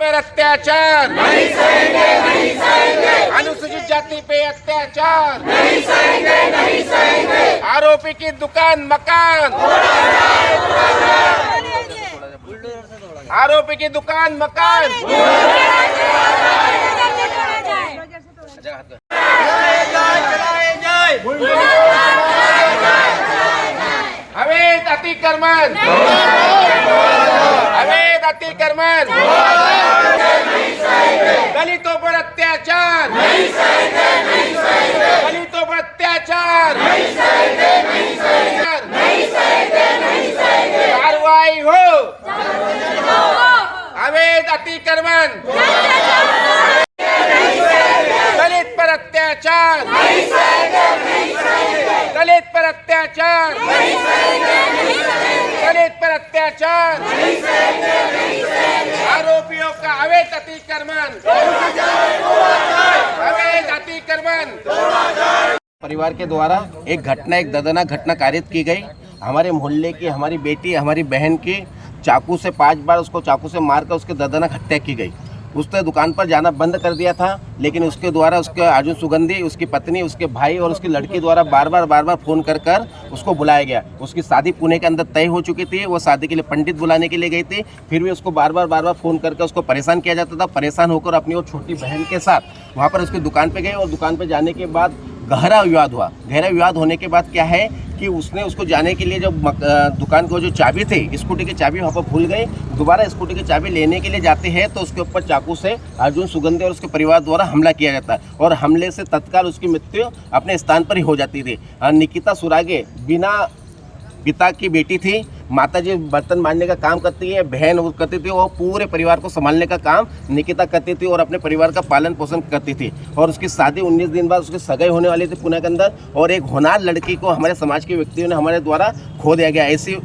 पर अत्याचार नहीं सहेंगे, नहीं सहेंगे, अनुसूचित जाति पे अत्याचार नहीं सहेंगे, नहीं सहेंगे, आरोपी की दुकान मकान, आरोपी की दुकान मकान, अवैध अतिक्रमण, अवैध अतिक्रमण, दलितों पर अत्याचार, नहीं सहेंगे, नहीं सहेंगे, दलितों पर अत्याचार, नहीं सहेंगे, नहीं सहेंगे, नहीं सहेंगे, नहीं सहेंगे, कार्रवाई हो, अवैध अतिक्रमण, दलित पर अत्याचार, नहीं सहेंगे, नहीं सहेंगे, दलित पर अत्याचार, नहीं सहेंगे, नहीं सहेंगे, दलित पर अत्याचार, नहीं सहेंगे, नहीं सहेंगे, आरोपियों का अवैध अतिक्रमण, अवैध अतिक्रमण। परिवार के द्वारा एक घटना, एक दर्दनाक घटना कारित की गई। हमारे मोहल्ले की हमारी बेटी, हमारी बहन की चाकू से 5 बार उसको चाकू से मारकर उसकी दर्दनाक हत्या की गई। उसने दुकान पर जाना बंद कर दिया था, लेकिन उसके द्वारा उसके अर्जुन सुगंधी, उसकी पत्नी, उसके भाई और उसकी लड़की द्वारा बार बार फ़ोन कर उसको बुलाया गया। उसकी शादी पुणे के अंदर तय हो चुकी थी, वो शादी के लिए पंडित बुलाने के लिए गई थी, फिर भी उसको बार बार फ़ोन करके उसको परेशान किया जाता था। परेशान होकर अपनी वो छोटी बहन के साथ वहाँ पर उसकी दुकान पर गए और दुकान पर जाने के बाद गहरा विवाद हुआ। गहरा विवाद होने के बाद क्या है कि उसने उसको जाने के लिए जब दुकान को जो चाबी थी, स्कूटी की चाबी वहाँ पर भूल गई। दोबारा स्कूटी की चाबी लेने के लिए जाते हैं तो उसके ऊपर चाकू से अर्जुन सुगंधी और उसके परिवार द्वारा हमला किया जाता है और हमले से तत्काल उसकी मृत्यु अपने स्थान पर ही हो जाती थी। निकिता सुरागे बिना पिता की बेटी थी। माताजी बर्तन मांजने का काम करती है, बहन वो करती थी, वो पूरे परिवार को संभालने का काम निकिता करती थी और अपने परिवार का पालन पोषण करती थी। और उसकी शादी 19 दिन बाद उसकी सगाई होने वाली थी पुणे के अंदर, और एक होनहार लड़की को हमारे समाज के व्यक्तियों ने हमारे द्वारा खो दिया गया। ऐसी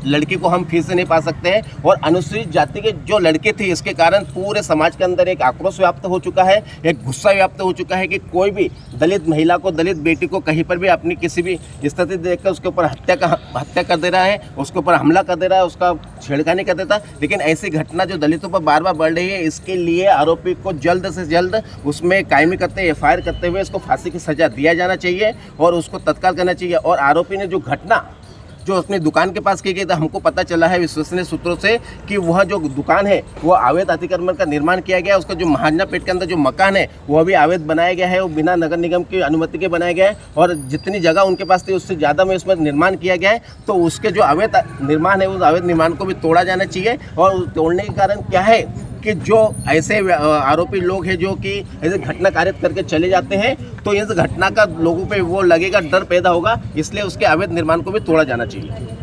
लड़की को हम फिर से नहीं पा सकते हैं। और अनुसूचित जाति के जो लड़के थे, इसके कारण पूरे समाज के अंदर एक आक्रोश व्याप्त हो चुका है, एक गुस्सा व्याप्त हो चुका है कि कोई भी दलित महिला को, दलित बेटी को कहीं पर भी अपनी किसी भी स्थिति देखकर उसके ऊपर हत्या कर दे रहा है, उसके ऊपर हमला कर दे रहा है, उसका छेड़खानी कर देता। लेकिन ऐसी घटना जो दलितों पर बार बार बढ़ रही है, इसके लिए आरोपी को जल्द से जल्द उसमें कायमी करते, FIR करते हुए इसको फांसी की सजा दिया जाना चाहिए और उसको तत्काल करना चाहिए। और आरोपी ने जो घटना जो अपनी दुकान के पास की गई थी, हमको पता चला है विश्वसनीय सूत्रों से कि वह जो दुकान है वो अवैध अतिक्रमण का निर्माण किया गया है। उसका जो महाजना पेट के अंदर जो मकान है वह भी अवैध बनाया गया है, वो बिना नगर निगम की अनुमति के बनाया गया है और जितनी जगह उनके पास थी उससे ज़्यादा में उसमें निर्माण किया गया है। तो उसके जो अवैध निर्माण है उस अवैध निर्माण को भी तोड़ा जाना चाहिए। और तोड़ने के कारण क्या है कि जो ऐसे आरोपी लोग हैं जो कि ऐसे घटना कारित करके चले जाते हैं, तो इस घटना का लोगों पे वो लगेगा, डर पैदा होगा, इसलिए उसके अवैध निर्माण को भी तोड़ा जाना चाहिए।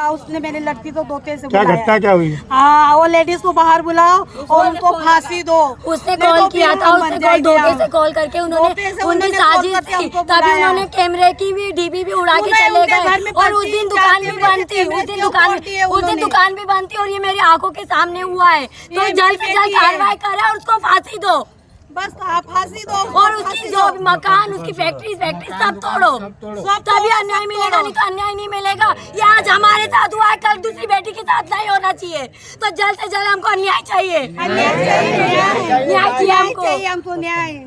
उसने मेरी लड़की तो धोखे से क्या घटना क्या हुई? हाँ, वो लेडीज को बाहर बुलाओ और उनको फांसी दो। उसने कॉल किया था, उसने धोखे से कॉल करके उन्होंने साजिश थी, तभी उन्होंने कैमरे की भी डीबी भी उड़ा के चले गए। और उस दिन दुकान भी बंद थी, उस दिन दुकान भी बंद थी और ये मेरी आंखों के सामने हुआ है। तो जल्द से जल्द कार्रवाई करे और उसको फांसी दो, बस आप फांसी दो। और उसकी जो भी मकान, उसकी फैक्ट्री सब तोड़ो, तभी अन्याय मिलेगा, नहीं तो अन्याय नहीं मिलेगा। ये आज हमारे साथ हुआ है, कल दूसरी बेटी के साथ नहीं होना चाहिए। तो जल्द से जल्द हमको अन्याय चाहिए, न्याय चाहिए हमको न्याय।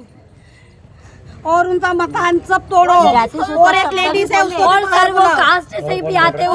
और उनका मकान सब तोड़ो। और एक लेडीज है उसको, और सर वो कास्ट से भी आते हैं,